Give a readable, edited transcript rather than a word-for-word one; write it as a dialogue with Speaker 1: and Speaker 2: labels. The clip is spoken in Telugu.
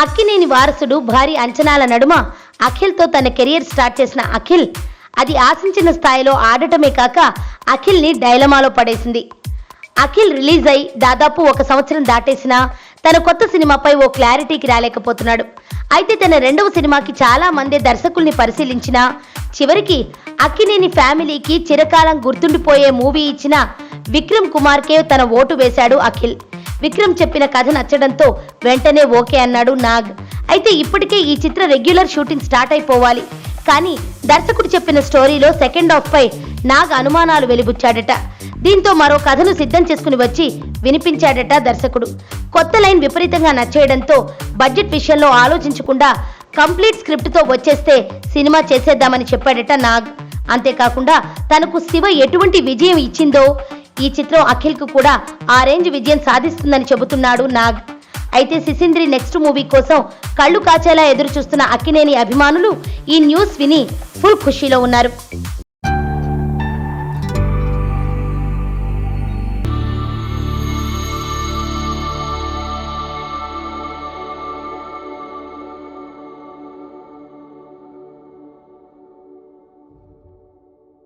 Speaker 1: అక్కినేని వారసుడు భారీ అంచనాల నడుమ అఖిల్తో తన కెరియర్ స్టార్ట్ చేసిన అఖిల్ అది ఆశించిన స్థాయిలో ఆడటమే కాక అఖిల్ని డైలమాలో పడేసింది. అఖిల్ రిలీజ్ అయి దాదాపు 1 సంవత్సరం దాటేసినా తన కొత్త సినిమాపై ఓ క్లారిటీకి రాలేకపోతున్నాడు. అయితే తన రెండవ సినిమాకి చాలా మంది దర్శకుల్ని పరిశీలించినా చివరికి అక్కినేని ఫ్యామిలీకి చిరకాలం గుర్తుండిపోయే మూవీ ఇచ్చిన విక్రమ్ కుమార్కే తన ఓటు వేశాడు అఖిల్. విక్రమ్ చెప్పిన కథ నచ్చడంతో వెంటనే ఓకే అన్నాడు నాగ్. అయితే ఇప్పటికే ఈ చిత్ర రెగ్యులర్ షూటింగ్ స్టార్ట్ అయిపోవాలి. కానీ దర్శకుడు చెప్పిన స్టోరీలో సెకండ్ హాఫ్ పై నాగ్ అనుమానాలు వెలిబుచ్చాడట. దీంతో మరో కథను సిద్ధం చేసుకుని వచ్చి వినిపించాడట దర్శకుడు. కొత్త లైన్ విపరీతంగా నచ్చేయడంతో బడ్జెట్ విషయంలో ఆలోచించకుండా కంప్లీట్ స్క్రిప్ట్తో వచ్చేస్తే సినిమా చేసేద్దామని చెప్పాడట నాగ్. అంతేకాకుండా తనకు శివ ఎటువంటి విజయం ఇచ్చిందో ఈ చిత్రం అఖిల్కు కూడా ఆ రేంజ్ విజయం సాధిస్తుందని చెబుతున్నాడు నాగ్. అయితే సిసింద్రి నెక్స్ట్ మూవీ కోసం కళ్ళు కాచేలా ఎదురు చూస్తున్న అక్కినేని అభిమానులు ఈ న్యూస్ విని ఫుల్ ఖుషీలో ఉన్నారు.